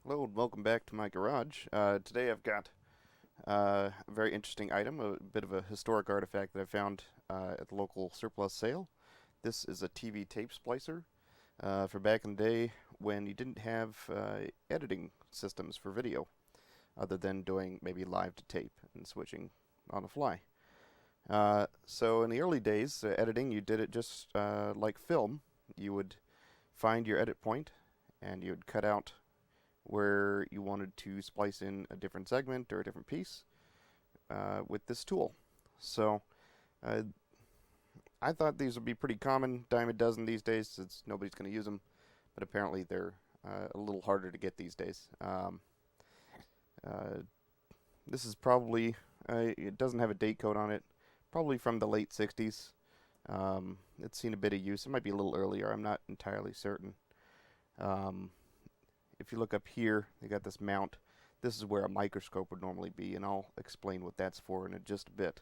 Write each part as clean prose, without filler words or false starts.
Hello and welcome back to my garage. Today I've got a very interesting item, a bit of a historic artifact that I found at the local surplus sale. This is a TV tape splicer for back in the day when you didn't have editing systems for video, other than doing maybe live to tape and switching on the fly. So in the early days, editing, you did it just like film. You would find your edit point and you would cut out where you wanted to splice in a different segment or a different piece with this tool. So uh, I thought these would be pretty common, dime a dozen these days, since nobody's going to use them. But apparently they're a little harder to get these days. Uh, this is probably it doesn't have a date code on it. Probably from the late 60s. It's seen a bit of use. It might be a little earlier. I'm not entirely certain. Um, if you look up here, they got this mount. This is where a microscope would normally be, and I'll explain what that's for in just a bit.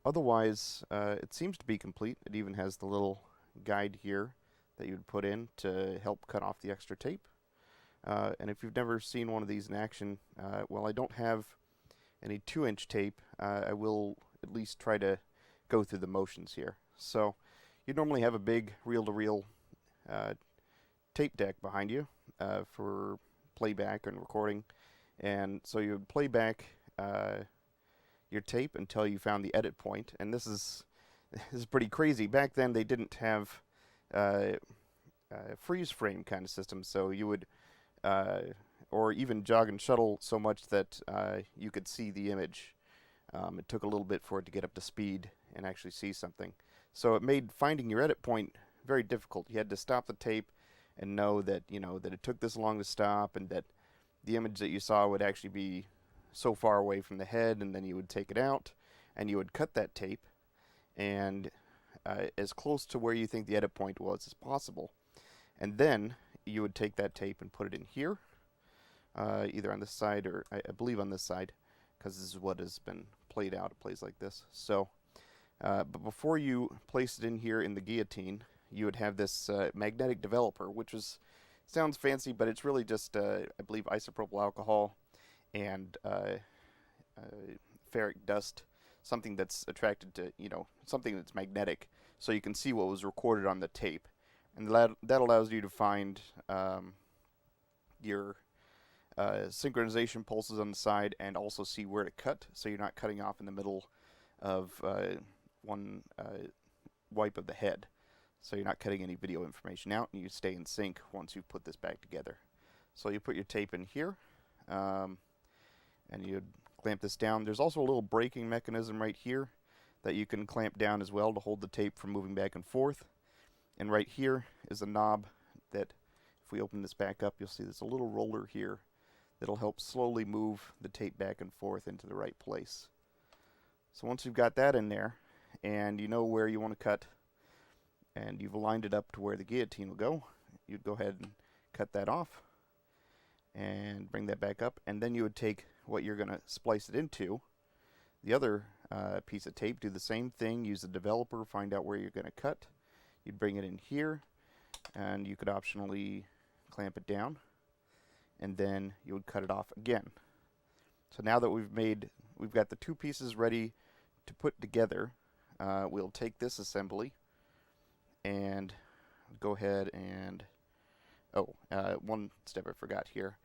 Otherwise, it seems to be complete. It even has the little guide here that you would put in to help cut off the extra tape. And if you've never seen one of these in action, well, I don't have any 2-inch tape. I will at least try to go through the motions here. So you normally have a big reel-to-reel tape deck behind you for playback and recording, and so you would play back your tape until you found the edit point. And this is pretty crazy. Back then they didn't have freeze frame kind of system, so you would or even jog and shuttle so much that you could see the image. It took a little bit for it to get up to speed and actually see something. So it made finding your edit point very difficult. You had to stop the tape and know that that it took this long to stop, and that the image that you saw would actually be so far away from the head, and then you would take it out and you would cut that tape and as close to where you think the edit point was as possible. And then you would take that tape and put it in here, either on this side or I believe on this side, because this is what has been played out. It plays like this. So, but before you place it in here in the guillotine, you would have this magnetic developer, which sounds fancy, but it's really just, I believe, isopropyl alcohol and ferric dust, something that's attracted to, something that's magnetic, so you can see what was recorded on the tape. And that allows you to find your synchronization pulses on the side, and also see where to cut, so you're not cutting off in the middle of one wipe of the head. So you're not cutting any video information out, and you stay in sync once you put this back together. So you put your tape in here, and you clamp this down. There's also a little braking mechanism right here that you can clamp down as well to hold the tape from moving back and forth. And right here is a knob that, if we open this back up, you'll see there's a little roller here that'll help slowly move the tape back and forth into the right place. So once you've got that in there, and you know where you want to cut, and you've aligned it up to where the guillotine will go, you'd go ahead and cut that off and bring that back up. And then you would take what you're going to splice it into, the other piece of tape, do the same thing, use the developer, find out where you're going to cut. You'd bring it in here, and you could optionally clamp it down, and then you would cut it off again. So now that we've got the two pieces ready to put together, we'll take this assembly and go ahead and, one step I forgot here.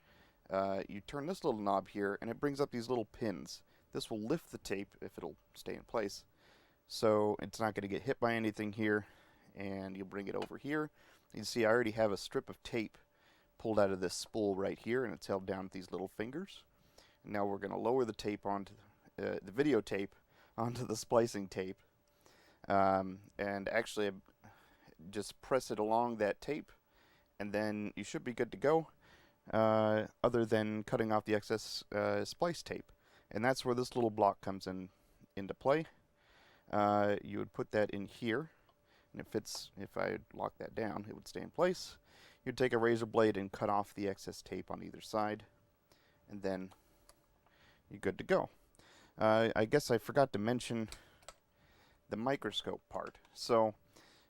You turn this little knob here, and it brings up these little pins. This will lift the tape if it'll stay in place, so it's not going to get hit by anything here. And you'll bring it over here. You can see I already have a strip of tape pulled out of this spool right here, and it's held down with these little fingers. And now we're going to lower the tape onto the videotape onto the splicing tape, and actually just press it along that tape, and then you should be good to go, other than cutting off the excess splice tape. And that's where this little block comes into play. You would put that in here, and if I lock that down, it would stay in place. You'd take a razor blade and cut off the excess tape on either side, and then you're good to go. I guess I forgot to mention the microscope part. So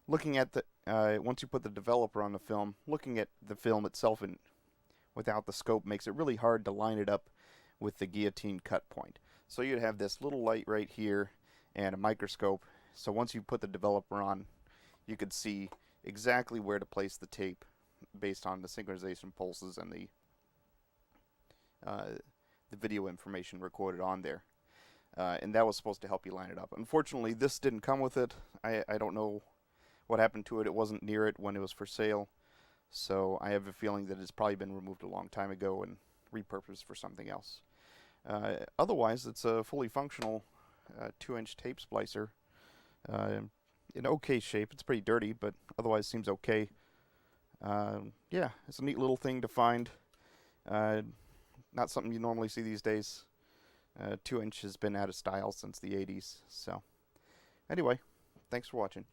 looking at once you put the developer on the film, looking at the film itself without the scope makes it really hard to line it up with the guillotine cut point. So you'd have this little light right here and a microscope. So once you put the developer on, you could see exactly where to place the tape based on the synchronization pulses and the video information recorded on there. And that was supposed to help you line it up. Unfortunately, this didn't come with it. I don't know what happened to it. It wasn't near it when it was for sale. So I have a feeling that it's probably been removed a long time ago and repurposed for something else. Otherwise, it's a fully functional 2-inch tape splicer. In okay shape. It's pretty dirty, but otherwise seems okay. Yeah, it's a neat little thing to find. Not something you normally see these days. 2-inch has been out of style since the 80s. So, anyway, thanks for watching.